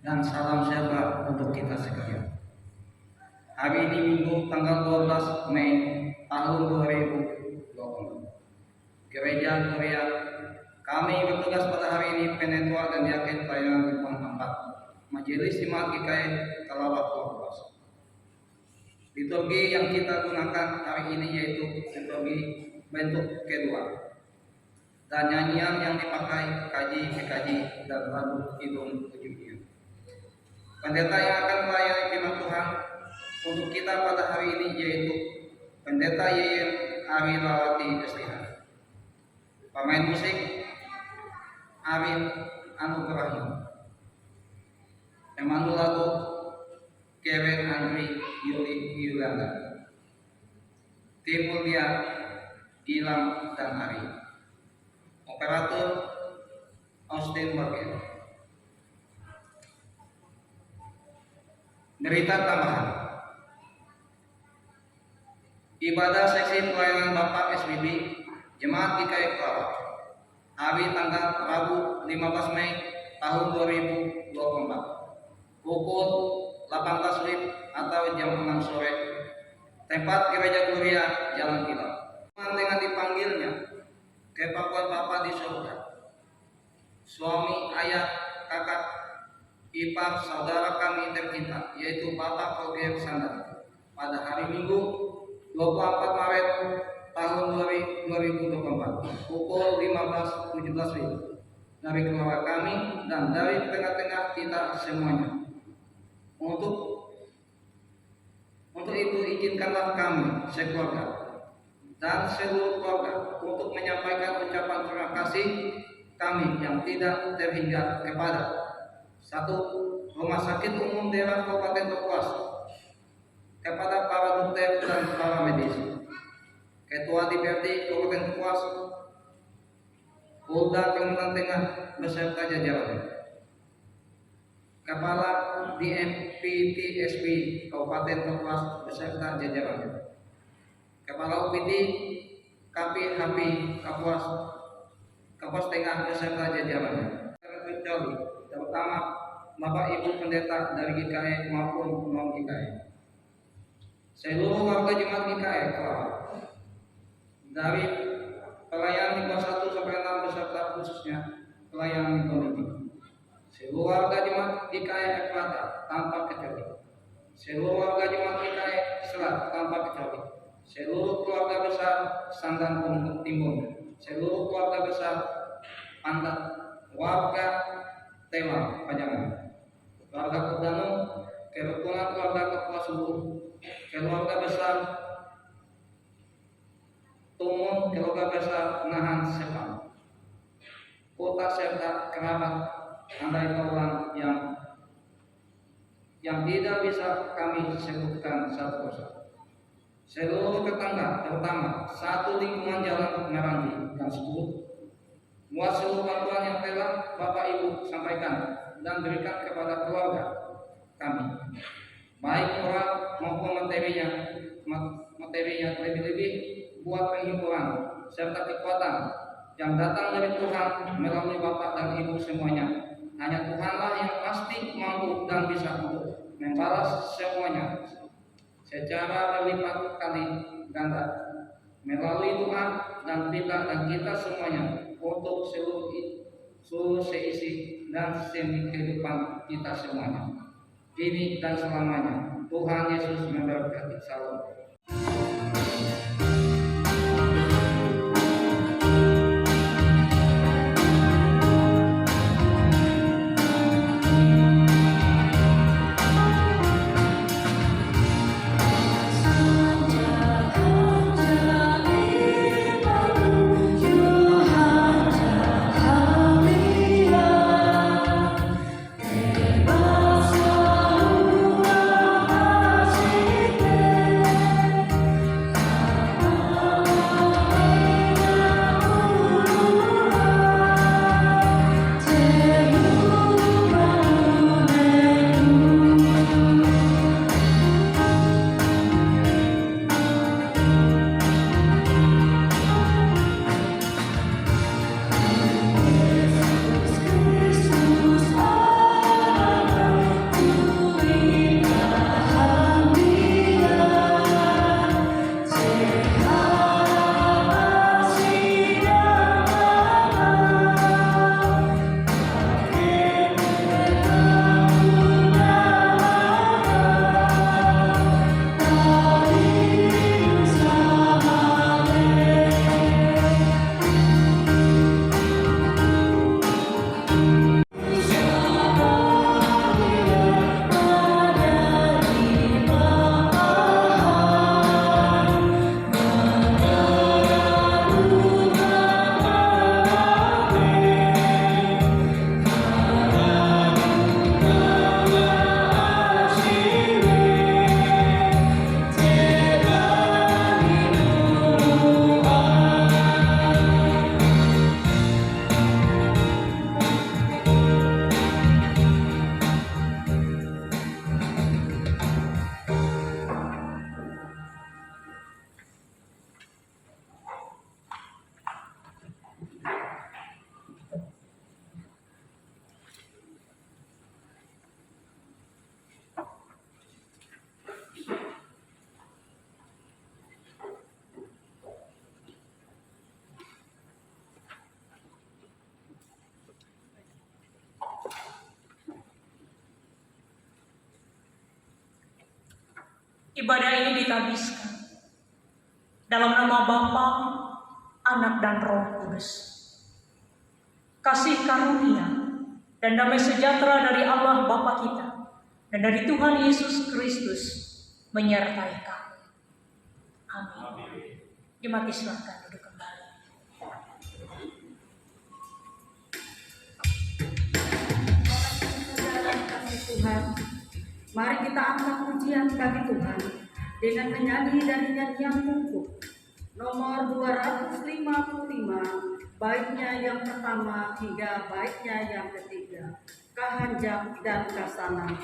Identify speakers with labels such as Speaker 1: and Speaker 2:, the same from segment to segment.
Speaker 1: dan salam sejahtera untuk kita sekalian. Hari ini Minggu tanggal 12 Mei tahun 2020. Gereja Gloria, kami bertugas pada hari ini penetua dan diaken pelayanan Tuhan 4 Majelis Jemaat GKI Kalawak 12. Liturgi yang kita gunakan hari ini yaitu liturgi bentuk kedua, dan nyanyian yang dipakai kaji dan lagu hidung pujian. Pendeta yang akan melayani firman Tuhan untuk kita pada hari ini yaitu Pendeta Yeyen Ari Lawati STH. Pemain musik Arif Anugrahim. Pemandu lagu Kevin Andri Yulanda. Tim mulia Gilang dan Ari. Operator Austin Bagian. Berita tambahan. Ibadah seksi pelayanan Bapak SBB Jemaat GKI Kalawak hari tanggal Rabu 15 Mei tahun 2024 pukul 18 WIB atau jam 6 sore, tempat Gereja Gloria Jalan Kilau. Dengan dipanggilnya kepakuan Bapa di surga, suami, ayah, kakak, ipar, saudara kami tercinta yaitu Bapak Roger Sandar pada hari Minggu 24 Maret tahun 2024 pukul 15.17 WIB dari keluarga kami dan dari tengah-tengah kita semuanya. Untuk itu izinkanlah kami sekeluarga dan seluruh keluarga untuk menyampaikan ucapan terima kasih kami yang tidak terhingga kepada 1. Rumah Sakit Umum Daerah Kabupaten Kapuas, kepada para dokter dan para medis, Ketua DPRD Kabupaten Kapuas, Polda Kalimantan Tengah beserta jajarannya, Kepala DMPTSP Kabupaten Kapuas beserta jajarannya, Kepala UPD KPHP Kapuas Tengah beserta jajarannya, terutama Bapak Ibu Pendeta dari GKI maupun non GKI, seluruh warga jemaat GKI Kalawak, dari pelayan Minggu 1 sampai 6 beserta khususnya pelayan Minggu, seluruh warga jemaat GKI Ekrata tanpa kecuali, seluruh warga jemaat GKI Selat tanpa kecuali, seluruh keluarga besar Sandang Timbun, seluruh keluarga besar Pantat, warga Tewa Pajangan, keluarga Kudanu, kerukunan keluarga Kapuas Hulu, keluarga besar Tumun, keluarga besar Nahan Sepang, kota serta kerabat andai taulan yang tidak bisa kami sebutkan satu persatu. Seluruh tetangga, terutama satu lingkungan Jalan Meranti dan 10, muat seluruh bantuan yang telah Bapak Ibu sampaikan dan berikan kepada keluarga kami, baik moral maupun materinya lebih-lebih buat penghiburan serta kekuatan yang datang dari Tuhan melalui Bapak dan Ibu semuanya. Hanya Tuhanlah yang pasti mampu dan bisa untuk membalas semuanya secara berlipat kali ganda melalui Tuhan dan kita semuanya untuk seluruh seisi dan seni kehidupan kita semuanya, kini dan selamanya. Tuhan Yesus memberkati. Salam.
Speaker 2: Ibadah ini ditabiskan dalam nama Bapa, Anak, dan Roh Kudus. Kasih karunia dan damai sejahtera dari Allah Bapa kita dan dari Tuhan Yesus Kristus menyertai kami. Amin. Jemaat silakan duduk kembali.
Speaker 3: Tuhan, mari kita angkat pujian bagi Tuhan dengan menyanyi dari nyanyian Mungkuh nomor 255, baiknya yang pertama hingga baiknya yang ketiga, Kahanjak dan Kasanang.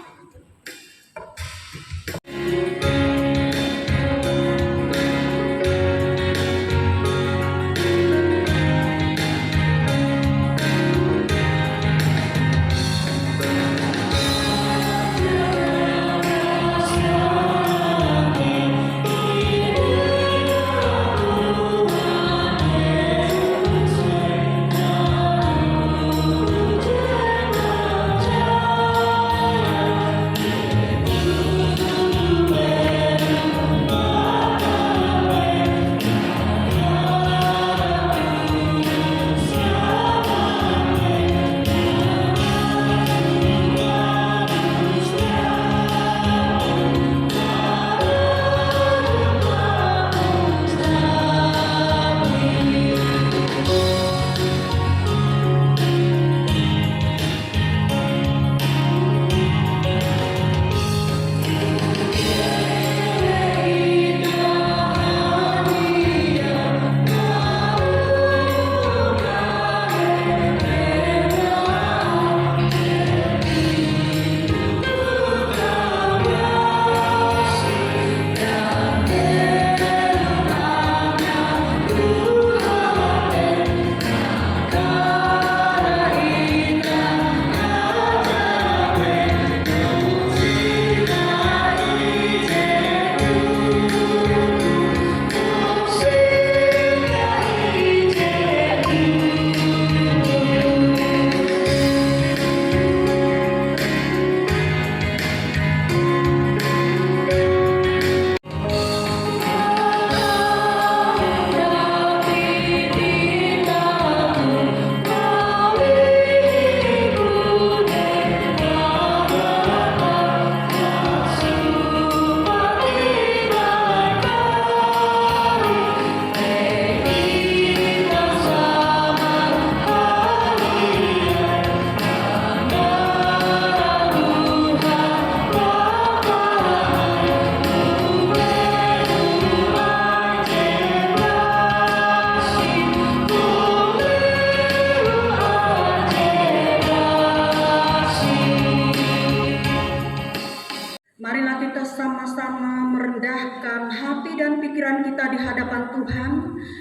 Speaker 3: Marilah kita sama-sama merendahkan hati dan pikiran kita di hadapan Tuhan.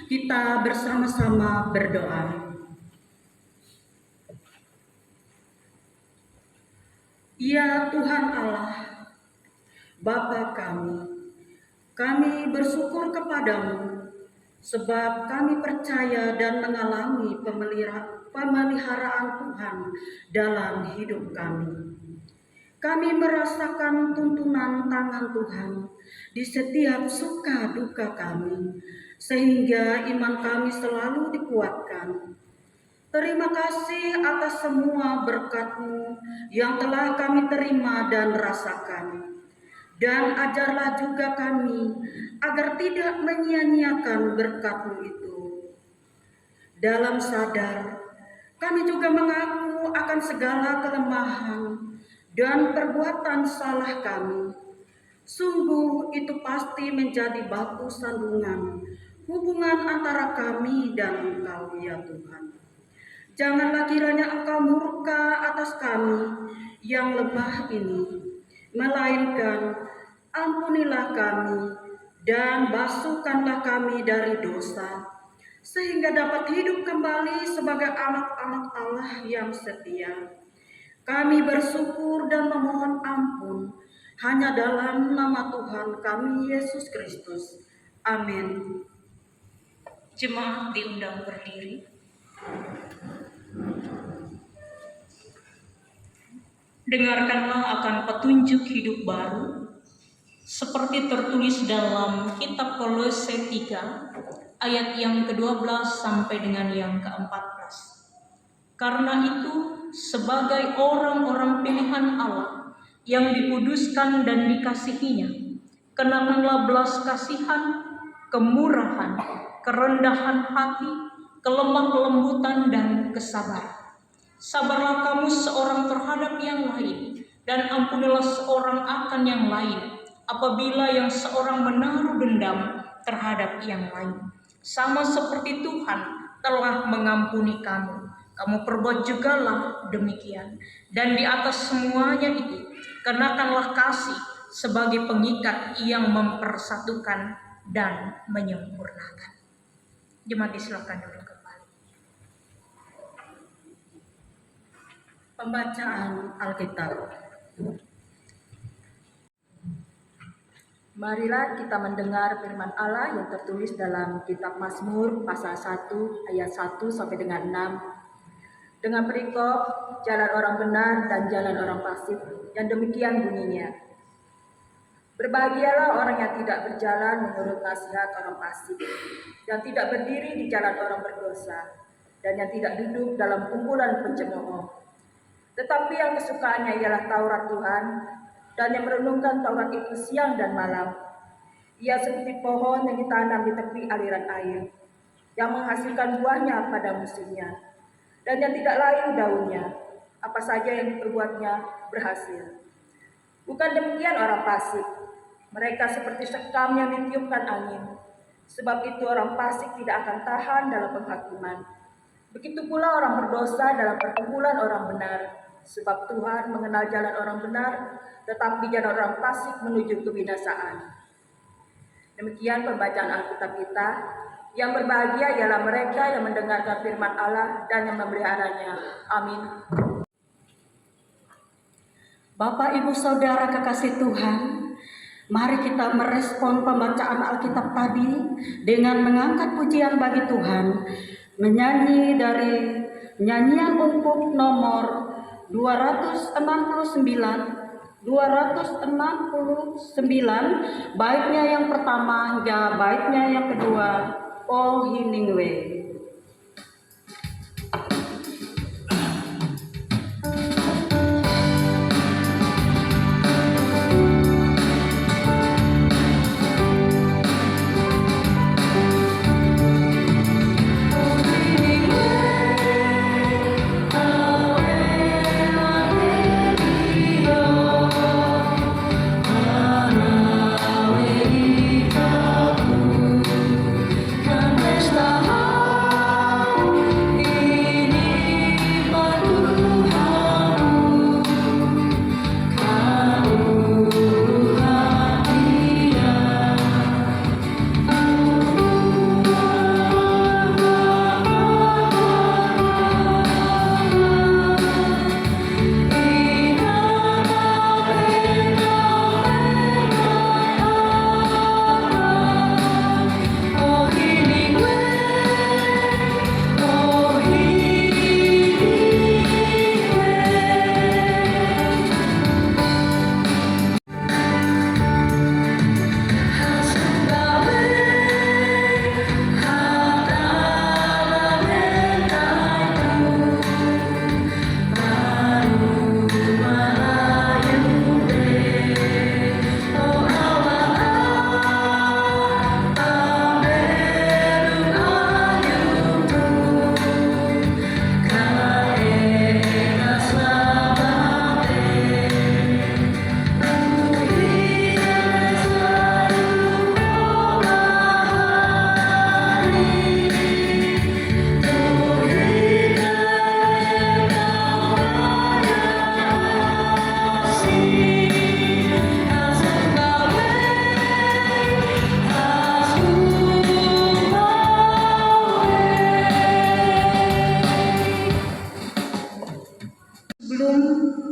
Speaker 3: Kita bersama-sama berdoa. Ya Tuhan Allah, Bapa kami bersyukur kepadamu sebab kami percaya dan mengalami pemeliharaan Tuhan dalam hidup kami. Kami merasakan tuntunan tangan Tuhan di setiap suka duka kami, sehingga iman kami selalu dikuatkan. Terima kasih atas semua berkat-Mu yang telah kami terima dan rasakan. Dan ajarlah juga kami agar tidak menyia-nyiakan berkat-Mu itu. Dalam sadar, kami juga mengaku akan segala kelemahan dan perbuatan salah kami. Sungguh itu pasti menjadi batu sandungan hubungan antara kami dan Engkau ya Tuhan. Janganlah kiranya Engkau murka atas kami yang lemah ini, melainkan ampunilah kami dan basuhkanlah kami dari dosa, sehingga dapat hidup kembali sebagai anak-anak Allah yang setia. Kami bersyukur dan memohon ampun hanya dalam nama Tuhan kami Yesus Kristus. Amin.
Speaker 2: Jemaat diundang berdiri. Dengarkanlah akan petunjuk hidup baru seperti tertulis dalam kitab Kolose 3 ayat yang ke-12 sampai dengan yang ke-14. Karena itu, sebagai orang-orang pilihan Allah yang dikuduskan dan dikasihinya, kenakanlah belas kasihan, kemurahan, kerendahan hati, kelemah lembutan, dan kesabaran. Sabarlah kamu seorang terhadap yang lain, dan ampunilah seorang akan yang lain, apabila yang seorang menaruh dendam terhadap yang lain. Sama seperti Tuhan telah mengampuni kamu, kamu perbuat jugalah demikian. Dan di atas semuanya itu, kenakanlah kasih sebagai pengikat yang mempersatukan dan menyempurnakan. Jemaat silakan duduk kembali.
Speaker 3: Pembacaan Alkitab. Marilah kita mendengar firman Allah yang tertulis dalam kitab Mazmur pasal 1 ayat 1 sampai dengan 6. Dengan perikop jalan orang benar dan jalan orang fasik, yang demikian bunyinya. Berbahagialah orang yang tidak berjalan menurut nasihat orang fasik, yang tidak berdiri di jalan orang berdosa, dan yang tidak duduk dalam kumpulan pencemooh. Tetapi yang kesukaannya ialah Taurat Tuhan, dan yang merenungkan Taurat itu siang dan malam. Ia seperti pohon yang ditanam di tepi aliran air, yang menghasilkan buahnya pada musimnya, dan yang tidak layu daunnya, apa saja yang diperbuatnya berhasil. Bukan demikian orang fasik, mereka seperti sekam yang ditiupkan angin. Sebab itu orang fasik tidak akan tahan dalam penghakiman. Begitu pula orang berdosa dalam perkumpulan orang benar. Sebab Tuhan mengenal jalan orang benar, tetapi jalan orang fasik menuju kebinasaan. Demikian pembacaan Alkitab kita. Yang berbahagia ialah mereka yang mendengarkan firman Allah dan yang memeliharanya. Amin. Bapak, Ibu, Saudara kekasih Tuhan, mari kita merespon pembacaan Alkitab tadi dengan mengangkat pujian bagi Tuhan, menyanyi dari nyanyian Ungkuk nomor 269, baitnya yang pertama hingga baitnya yang kedua, O Hiningwe.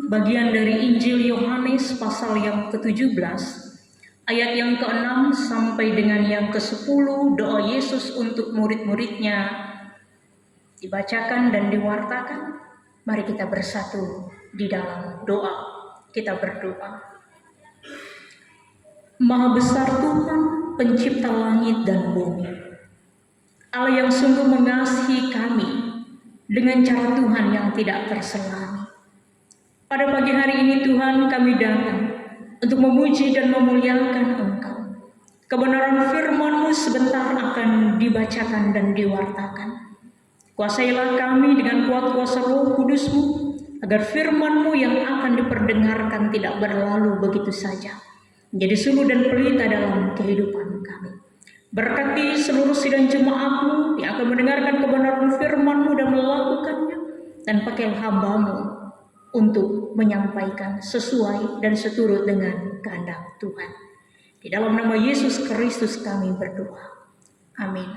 Speaker 2: Bagian dari Injil Yohanes pasal yang ke-17, ayat yang ke-6 sampai dengan yang ke-10, doa Yesus untuk murid-muridnya dibacakan dan diwartakan. Mari kita bersatu di dalam doa. Kita berdoa. Maha besar Tuhan, pencipta langit dan bumi. Allah yang sungguh mengasihi kami dengan cara Tuhan yang tidak terselami. Pada pagi hari ini Tuhan, kami datang untuk memuji dan memuliakan Engkau. Kebenaran firman-Mu sebentar akan dibacakan dan diwartakan. Kuasailah kami dengan kuat kuasa Roh Kudus-Mu, agar firman-Mu yang akan diperdengarkan tidak berlalu begitu saja, menjadi suluh dan pelita dalam kehidupan kami. Berkati seluruh sidang jemaat-Mu yang akan mendengarkan kebenaran firman-Mu dan melakukannya, dan pakailah hamba-Mu untuk menyampaikan sesuai dan seturut dengan kehendak Tuhan. Di dalam nama Yesus Kristus kami berdoa. Amin.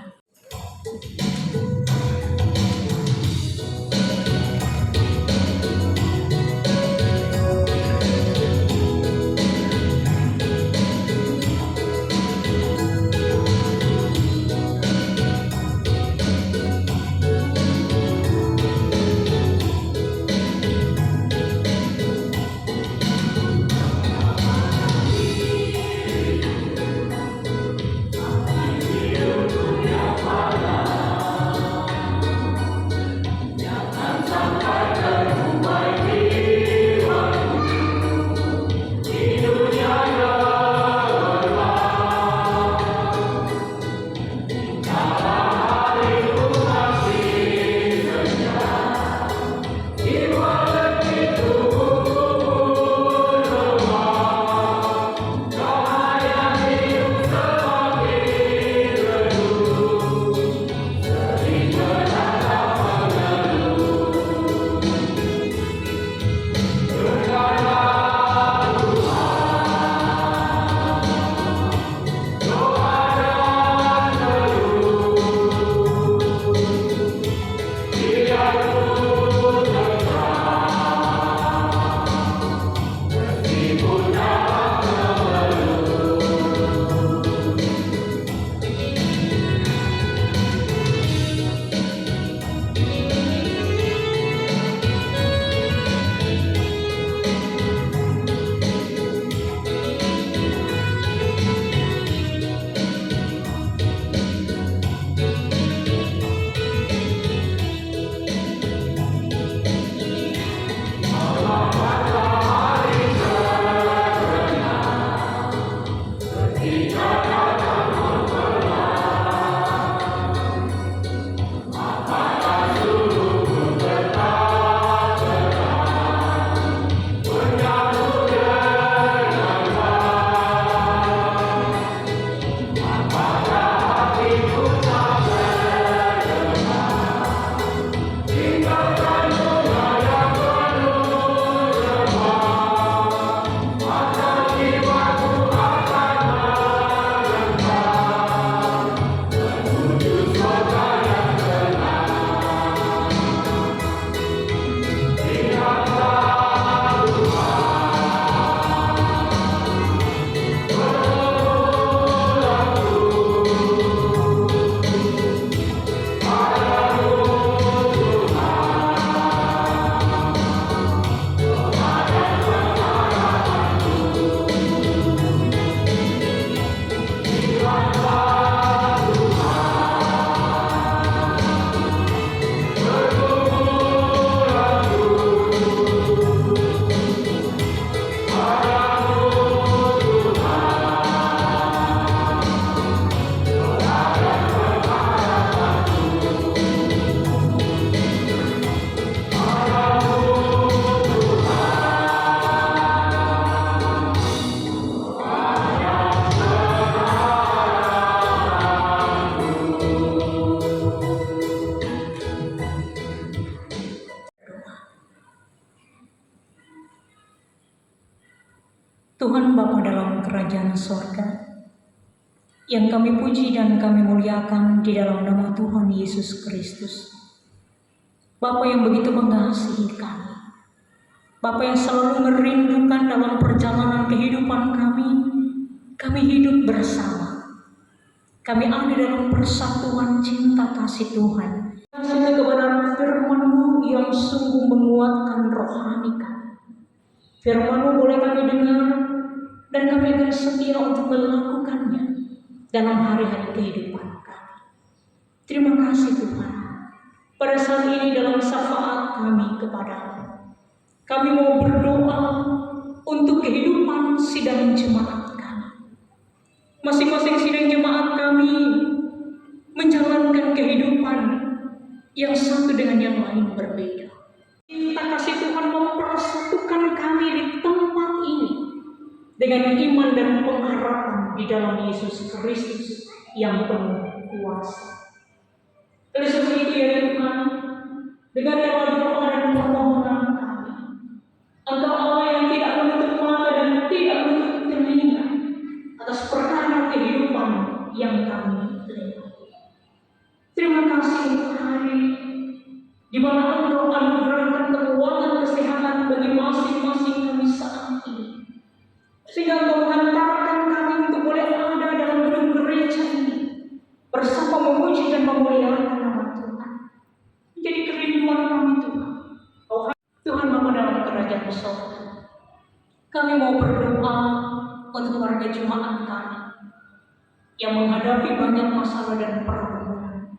Speaker 2: Tuhan Bapa dalam kerajaan sorga, yang kami puji dan kami muliakan di dalam nama Tuhan Yesus Kristus. Bapa yang begitu mengasihi kami, Bapa yang selalu merindukan dalam perjalanan kehidupan kami hidup bersama. Kami ada dalam persatuan cinta kasih Tuhan. Kasih kebenaran firman-Mu yang sungguh menguatkan rohani kami. Firman-Mu boleh kami dengar, dan kami akan setia untuk melakukannya dalam hari-hari kehidupan kami. Terima kasih Tuhan. Pada saat ini dalam syafaat kami kepadamu, kami mau berdoa untuk kehidupan sidang jemaat kami. Masing-masing sidang jemaat kami menjalankan kehidupan yang satu dengan yang lain berbeda. Cinta kasih Tuhan mempersatukan kami di tempat ini dengan iman dan pengharapan di dalam Yesus Kristus yang penuh kuasa. Oleh sebab itu ya Tuhan, dengan doa dan permohonan kami, Engkau Allah yang tidak menutup mata dan tidak menutup telinga atas perkara kehidupan yang kami lewati. Terima kasih untuk hari di mana Engkau anugerahkan kekuatan kesehatan bagi masing-masing kami saat ini, sehingga Engkau menghantarkan kami untuk boleh ada dalam gedung gereja ini bersama memuji dan memuliakan nama Tuhan. Menjadi kerinduan kami Tuhan. Oh Tuhan Bapa dalam kerajaan surga, kami mau berdoa untuk warga jemaat kami yang menghadapi banyak masalah dan pergumulan.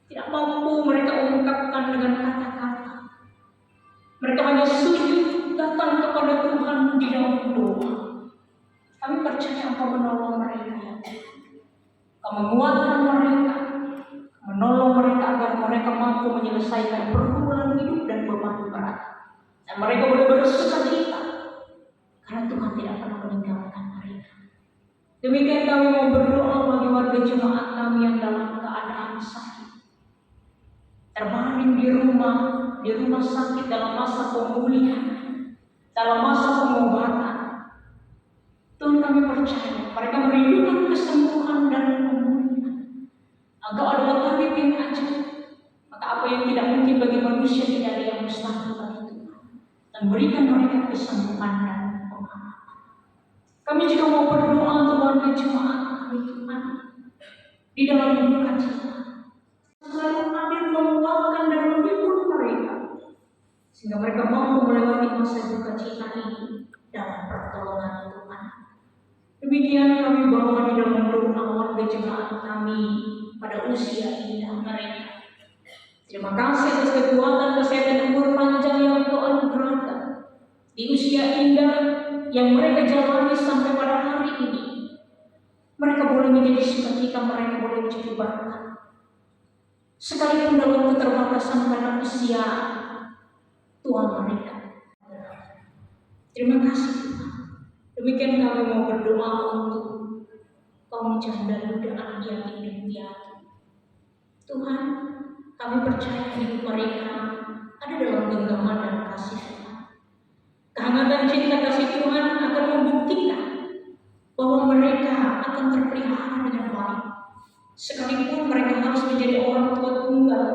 Speaker 2: Tidak mampu mereka ungkapkan dengan kata-kata. Mereka hanya sujud datang kepada Tuhan di dalam doa. Kami percaya Engkau menolong mereka ya Tuhan. Engkau menguatkan mereka, menolong mereka agar mereka mampu menyelesaikan pergumulan hidup dan beban berat. Dan mereka boleh bersukacita karena Tuhan tidak pernah meninggalkan mereka. Demikian kami mau berdoa bagi warga jemaat kami yang dalam keadaan sakit, terbaring di rumah sakit dalam masa pemulihan, dalam masa pengobatan. Tuhan kami percaya mereka merindukan kesembuhan dan pemulihan. Engkau adalah tabib yang ajaib, maka apa yang tidak mungkin bagi manusia tidak ada yang mustahil bagi Tuhan. Dan berikan mereka kesembuhan dan pengharapan. Kami juga mau berdoa untuk warga jemaat kami Tuhan di dalam duka cita, selalu hadir menguatkan dan menghibur mereka, sehingga mereka mampu melewati masa duka cita ini dalam pertolongan Tuhan. Demikian kami bawa di dalam doa warga jemaat kami pada usia indah mereka. Terima kasih atas kekuatan, kesehatan, umur panjang yang Engkau anugerahkan di usia indah yang mereka jalani sampai pada hari ini. Mereka boleh menjadi sukacita, mereka boleh menjadi berkat. Sekalipun dalam keterbatasan karena usia tua mereka. Terima kasih Tuhan. Demikian kami mau berdoa untuk kaum janda muda anak yatim dan piatu. Tuhan, kami percaya hidup mereka ada dalam genggaman dan kasih Tuhan. Kehangatan cinta kasih Tuhan akan membuktikan bahwa mereka akan terpelihara dengan baik. Sekalipun mereka harus menjadi orang tua tunggal,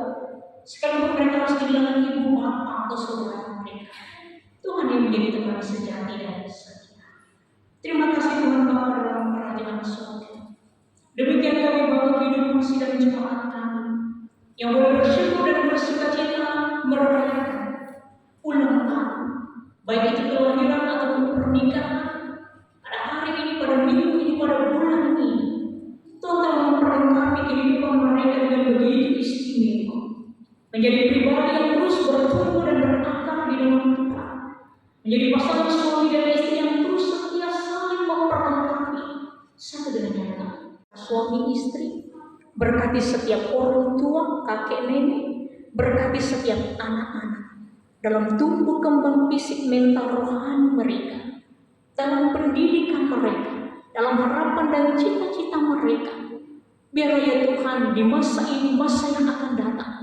Speaker 2: sekalipun mereka harus kehilangan ibu bapa atau saudara mereka, Tuhan yang menjadi teman sejati dan setia. Terima kasih Tuhan Bapa dalam kerajaan surga. Demikian kami bawa kehidupan sidang jemaat kami yang boleh bersyukur dan bersukacita merayakan ulang tahun, baik itu kelahiran ataupun pernikahan. Pada hari ini, pada minggu ini, pada bulan ini, Tuhan telah memperlengkapi kehidupan mereka dengan begitu istimewa, menjadi pribadi yang terus bertumbuh dan berakar di dalam Tuhan, menjadi pasangan suami dan istri yang terus setia saling memperlengkapi satu dengan yang lain. Suami istri, berkati setiap orang tua, kakek nenek, berkati setiap anak-anak dalam tumbuh kembang fisik, mental, rohani mereka, dalam pendidikan mereka, dalam harapan dan cita-cita mereka. Biar ya Tuhan di masa ini, masa yang akan datang,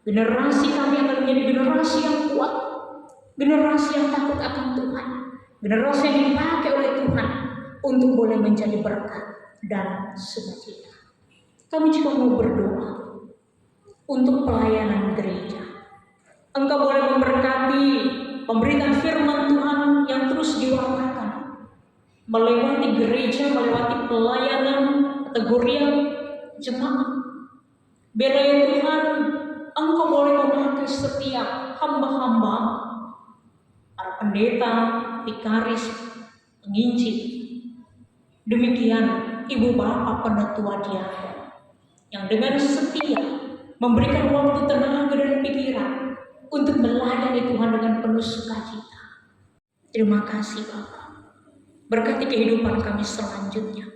Speaker 2: generasi kami akan menjadi generasi yang kuat, generasi yang takut akan Tuhan, generasi yang dipakai oleh Tuhan untuk boleh menjadi berkat dan sukacita. Kami juga mau berdoa untuk pelayanan gereja. Engkau boleh memberkati pemberitaan firman Tuhan yang terus diwartakan melewati gereja, melewati pelayanan kategorian jemaat. Biar ya Tuhan, Engkau boleh memakai setiap hamba-hamba, para pendeta, vikaris, menginjil. Demikian ibu bapak penetua dia yang dengan setia memberikan waktu, tenaga, dan pikiran untuk melayani Tuhan dengan penuh sukacita. Terima kasih Bapak. Berkati kehidupan kami selanjutnya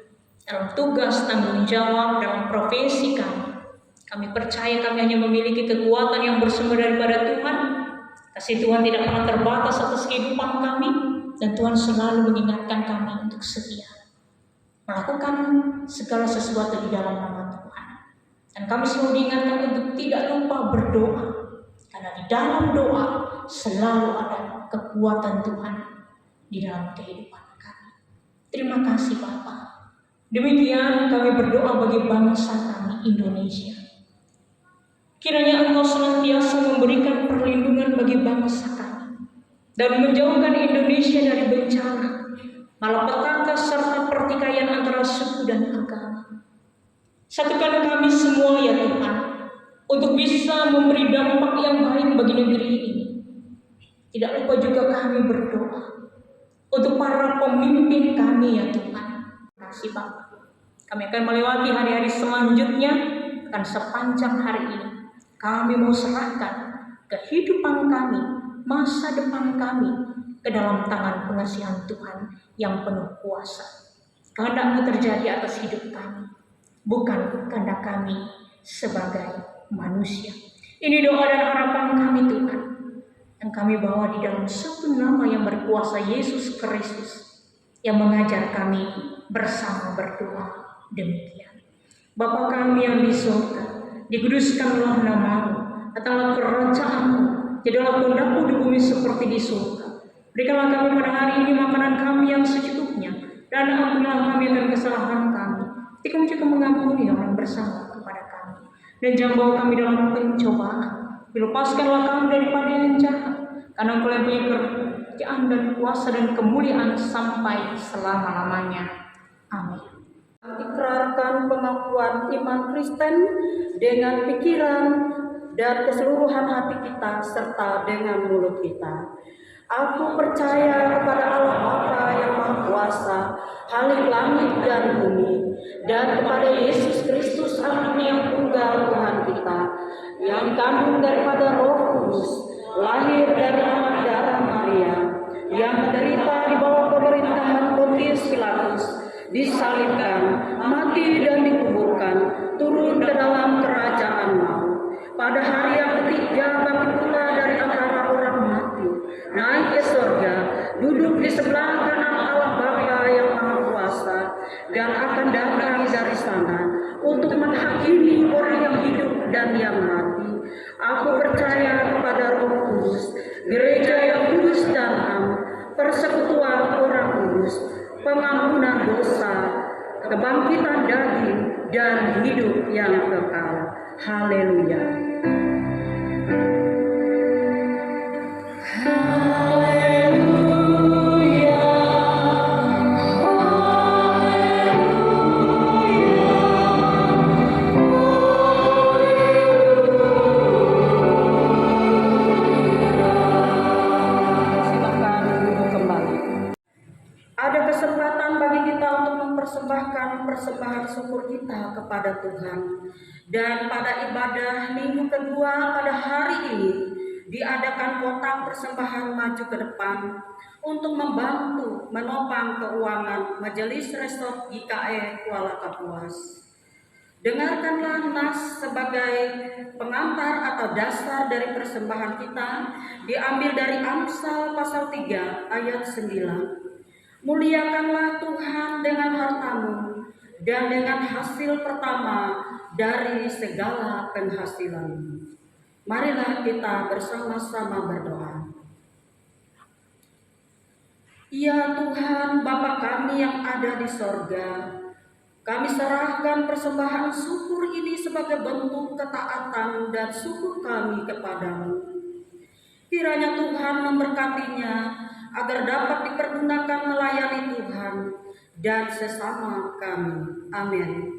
Speaker 2: dalam tugas tanggung jawab dalam profesi kami. Kami percaya kami hanya memiliki kekuatan yang bersumber daripada Tuhan. Kasih Tuhan tidak pernah terbatas atas kehidupan kami, dan Tuhan selalu mengingatkan kami untuk setia melakukan segala sesuatu di dalam nama Tuhan. Dan kami selalu diingatkan untuk tidak lupa berdoa, karena di dalam doa selalu ada kekuatan Tuhan di dalam kehidupan kami. Terima kasih Bapak. Demikian kami berdoa bagi bangsa kami Indonesia. Kiranya Engkau senantiasa memberikan perlindungan bagi bangsa kami dan menjauhkan Indonesia dari bencana, malapetaka serta pertikaian antara suku dan agama. Satukan kami semua ya Tuhan, untuk bisa memberi dampak yang baik bagi negeri ini. Tidak lupa juga kami berdoa untuk para pemimpin kami ya Tuhan. Terima kasih Bapak. Kami akan melewati hari-hari selanjutnya, akan sepanjang hari ini kami mau serahkan kehidupan kami, masa depan kami ke dalam tangan pengasihan Tuhan yang penuh kuasa. Kehendak-Mu terjadi atas hidup kami, bukan kehendak kami sebagai manusia. Ini doa dan harapan kami Tuhan, yang kami bawa di dalam satu nama yang berkuasa, Yesus Kristus, yang mengajar kami bersama berdoa demikian. Bapa kami yang di surga, dikuduskanlah nama-Mu, datanglah kerajaan-Mu, jadilah kehendak-Mu di bumi seperti di surga. Berikanlah kami pada hari ini makanan kami yang secukupnya, dan ampunilah kami akan kesalahan kami, seperti Kami juga mengampuni orang bersalah kepada kami. Dan jangan bawa kami dalam pencobaan, lepaskanlah kami daripada yang jahat, karena Engkau yang punya kerajaan dan kuasa dan kemuliaan sampai selama-lamanya. Amin.
Speaker 3: Ikrarkan pengakuan iman Kristen dengan pikiran dan keseluruhan hati kita serta dengan mulut kita. Aku percaya kepada Allah Bapa yang Maha Kuasa, Khalik langit dan bumi, dan kepada Yesus Kristus Anaknya yang tunggal Tuhan kita, yang dikandung daripada Roh Kudus, lahir dari anak darah Maria, yang menderita di bawah pemerintahan Pontius Pilatus, disalibkan, mati dan dikuburkan, turun ke dalam kerajaan maut. Pada hari yang ketiga bangkit pula dari antara orang mati, naik ke surga, duduk di sebelah kanan Allah Bapa yang Maha Kuasa, dan akan datang dari sana untuk menghakimi orang yang hidup dan yang mati. Aku percaya kepada Roh Kudus, gereja yang kudus dan am, persekutuan orang kudus, pengampunan dosa, kebangkitan daging, dan hidup yang kekal. Haleluya. Persembahan syukur kita kepada Tuhan, dan pada ibadah minggu kedua pada hari ini diadakan kotak persembahan maju ke depan untuk membantu menopang keuangan Majelis Resort GKE Kuala Kapuas. Dengarkanlah nas sebagai pengantar atau dasar dari persembahan kita, diambil dari Amsal pasal 3 ayat 9. Muliakanlah Tuhan dengan hartamu dan dengan hasil pertama dari segala penghasilan. Marilah kita bersama-sama berdoa. Ya Tuhan, Bapa kami yang ada di sorga, kami serahkan persembahan syukur ini sebagai bentuk ketaatan dan syukur kami kepadamu. Kiranya Tuhan memberkatinya agar dapat dipergunakan melayani Tuhan dan sesama kami. Amin.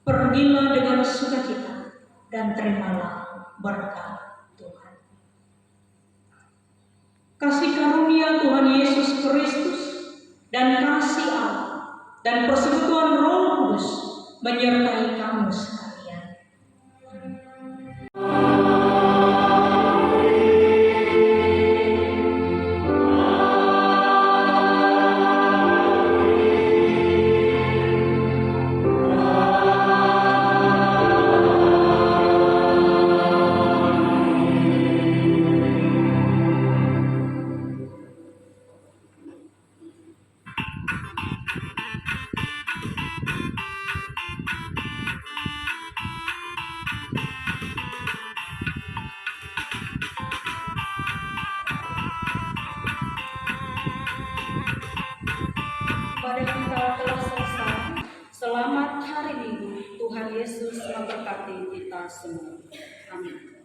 Speaker 2: Pergilah dengan sukacita dan terimalah berkat Tuhan. Kasih karunia Tuhan Yesus Kristus dan kasih Allah dan persekutuan Roh Kudus menyertai kamu sekalian.
Speaker 3: Ibadah kita telah selesai. Selamat hari Minggu. Tuhan Yesus memberkati kita semua. Amin.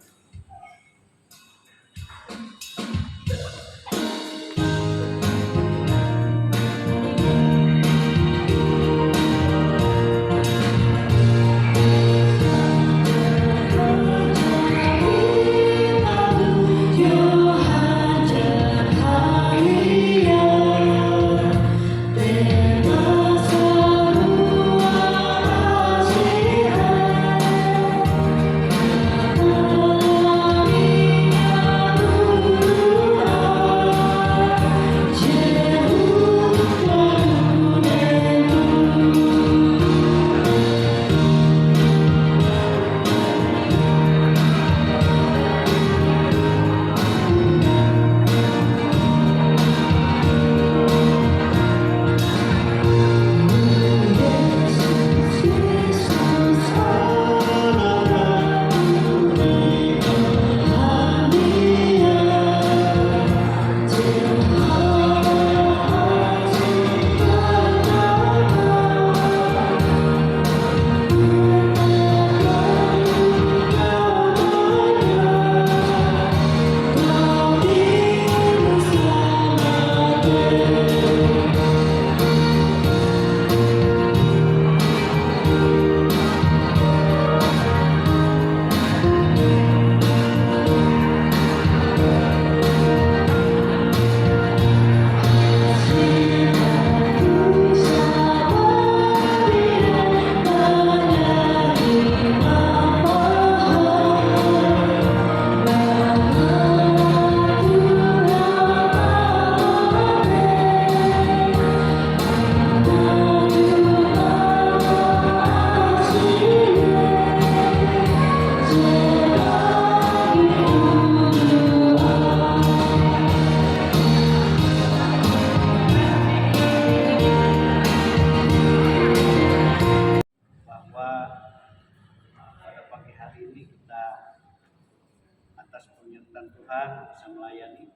Speaker 4: Tuhan bisa melayani,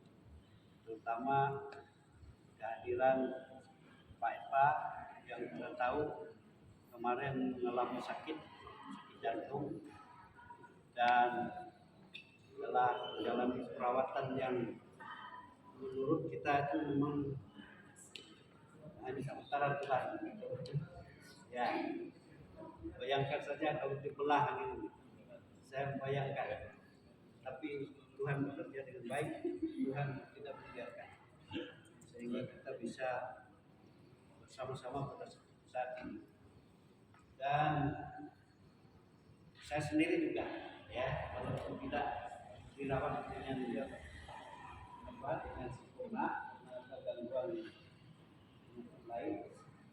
Speaker 4: terutama kehadiran Pak Eva yang kita tahu kemarin mengalami sakit jantung dan telah menjalani perawatan yang menurut kita itu memang hanya sementara Tuhan. Ya, bayangkan saja kalau dibelah ini, saya membayangkan. Tapi Tuhan bekerja dengan baik, Tuhan tidak membiarkan, sehingga kita bisa bersama-sama pada saat ini. Dan saya sendiri juga, ya, walaupun tidak dirawat dengan sempurna, ada gangguan lain,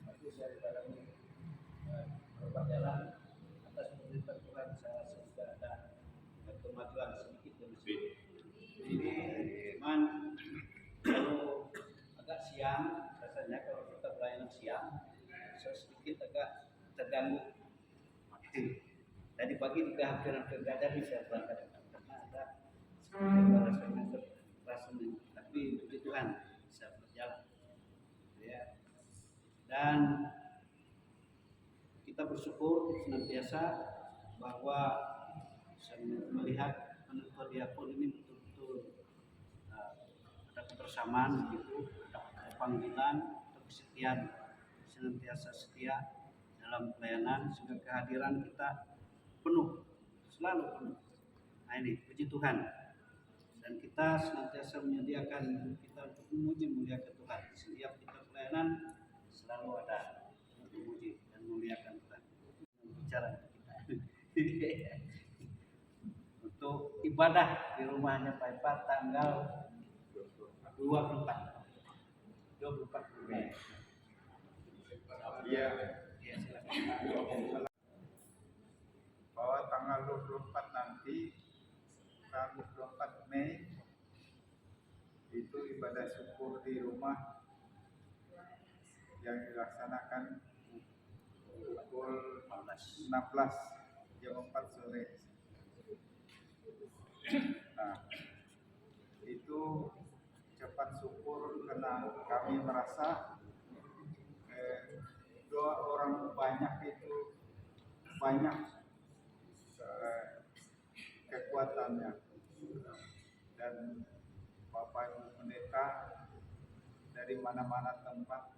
Speaker 4: tapi saya mengalami beberapa jalan atas perintah Tuhan. Saya sudah ada kemajuan sedikit demi sedikit. Ini cuman kalau agak siang, rasanya kalau kita pelayanan siang, saya sedikit agak terganggu. Tadi pagi juga hampir nggak ada bisa berangkat karena ada rasanya, tapi puji Tuhan bisa berjalan. Ya. Dan kita bersyukur senantiasa bahwa saya melihat penuntut diakon ini betul-betul ada kebersamaan begitu, ada panggilan, atau kesetiaan, senantiasa setia dalam dalam pelayanan sehingga kehadiran kita penuh, selalu penuh. Nah ini puji Tuhan. Dan kita senantiasa menyediakan kita untuk memuji muliakan Tuhan. Setiap kita pelayanan selalu ada untuk memuji dan memuliakan Tuhan. Bicara kita. Untuk ibadah di rumahnya Pak Ipat tanggal 24 Mei.
Speaker 5: Iya,
Speaker 4: Ya, silakan.
Speaker 5: bahwa tanggal 24 nanti, tanggal 24 Mei itu ibadah syukur di rumah yang dilaksanakan pukul 16 jam 4 sore. Nah, itu ucapan syukur karena kami merasa doa orang banyak itu banyak kekuatannya, dan Bapak Ibu Pendeta dari mana-mana tempat,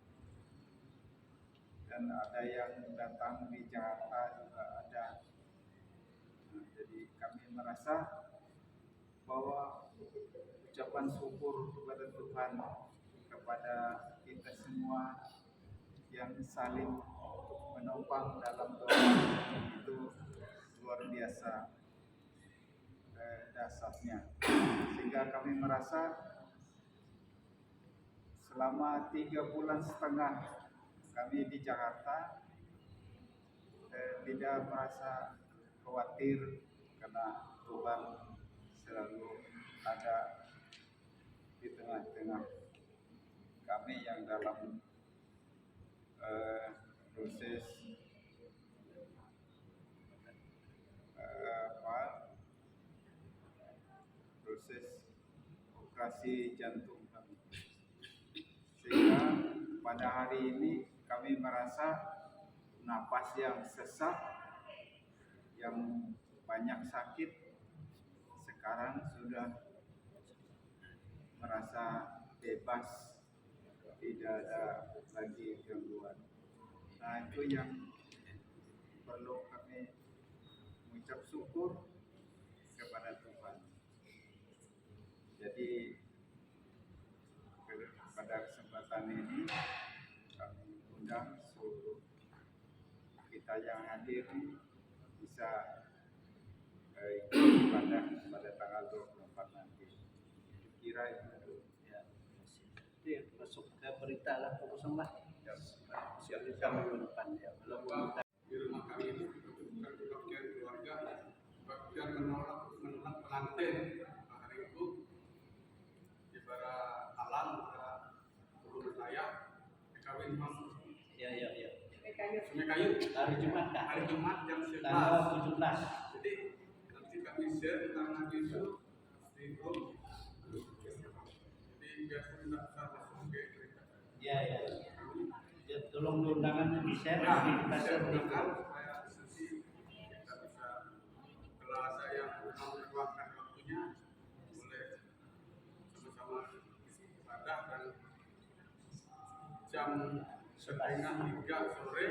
Speaker 5: dan ada yang datang di Jakarta juga ada. Nah, jadi kami merasa bahwa ucapan syukur kepada Tuhan, kepada kita semua yang saling menopang dalam doa itu luar biasa dasarnya, sehingga kami merasa selama 3,5 bulan kami di Jakarta tidak merasa khawatir karena Tuhan selalu ada di tengah-tengah kami yang dalam proses proses operasi jantung kami, sehingga pada hari ini kami merasa napas yang sesak, yang banyak sakit, sekarang sudah merasa bebas, tidak ada lagi gangguan. Nah, itu yang perlu kami mengucap syukur kepada Tuhan. Jadi pada kesempatan ini kami undang seluruh kita yang hadir bisa ikut pada tanggal 24 nanti. Kira itu
Speaker 4: Ya, itu masuk ke berita lah, urusan lah. Siap minggu depan ya. Belum
Speaker 6: Di rumah kami ini bukan kebaktian keluarga, kebaktian menolak pengantin. Hari itu ibarat alam guru saya kawin masuk
Speaker 4: ya.
Speaker 6: Sungai Kayu
Speaker 4: Hari Jumat kah?
Speaker 6: hari Jumat jam 11.
Speaker 4: Tanggal 17.
Speaker 6: Jadi nanti kami share tentang itu di grup. Jadi biar tidak bisa masuk ke gereja.
Speaker 4: Ya. Ya, tolong undangan di-share
Speaker 6: Nah,
Speaker 4: kita share di
Speaker 6: saya
Speaker 4: grup.
Speaker 6: supaya nanti kita bisa, kalau saya mau meluangkan waktunya, boleh sama-sama ibadah, dan jam 2:30 sore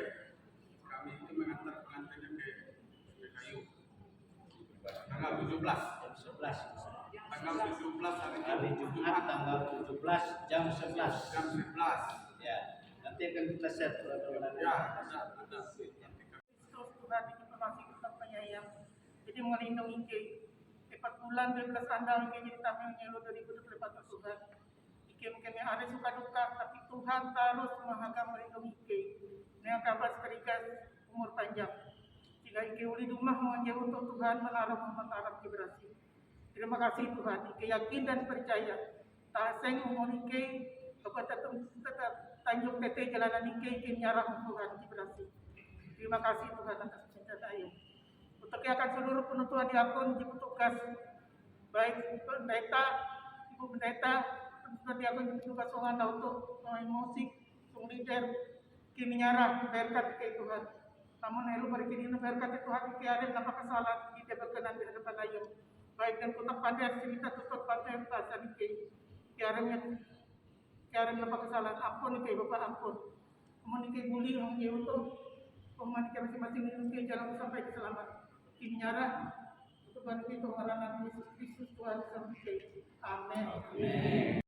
Speaker 6: kami itu mengantar pengantinnya ke Sungai Kayu. Tanggal 17.
Speaker 4: Jam 11.
Speaker 6: Tanggal 17
Speaker 4: Hari Jumat tanggal 17 jam 11.
Speaker 6: jam 11.
Speaker 4: Ya, nanti akan kita share peraturan.
Speaker 6: Ya, ada.
Speaker 3: Kristus Tuhan informasi kita penyayang. Jadi melindungi ke 4 bulan 12 sandang ke jadi kami menyelu dari lepas Tuhan. Kami hari suka duka, tapi Tuhan terus menghagam melindungi ke. Dengan kabar serikat umur panjang. Jika Ike uli rumah menjauh untuk Tuhan menarap keberhasilan. Terima kasih Tuhan. Ike yakin dan percaya. Taseng umur Ike kepada tetap Tanjung PT Jalanan Ike nyarah Tuhan keberhasilan. Terima kasih Tuhan atas pencapaian. Untuk akan seluruh penutuan diakon di petugas baik pendeta, ibu pendeta, penutuan diakon di petugas songan untuk main musik, sung leader, kini nyarah berkat ke Tuhan. Namun elu beri kini berkat Tuhan ke ada tanpa kesalahan tidak berkenan di hadapan ayam. Baik dan kota pandai cerita tutup pandai bahasa nike. Kiaranya tanpa kesalahan ampun nike Bapak ampun. Namun nike buli untuk
Speaker 7: Pemain kita masing-masing menuntut jalan sampai selamat. Kinyara untuk bantu pengenalan Yesus Kristus Tuhan sampai. Amin.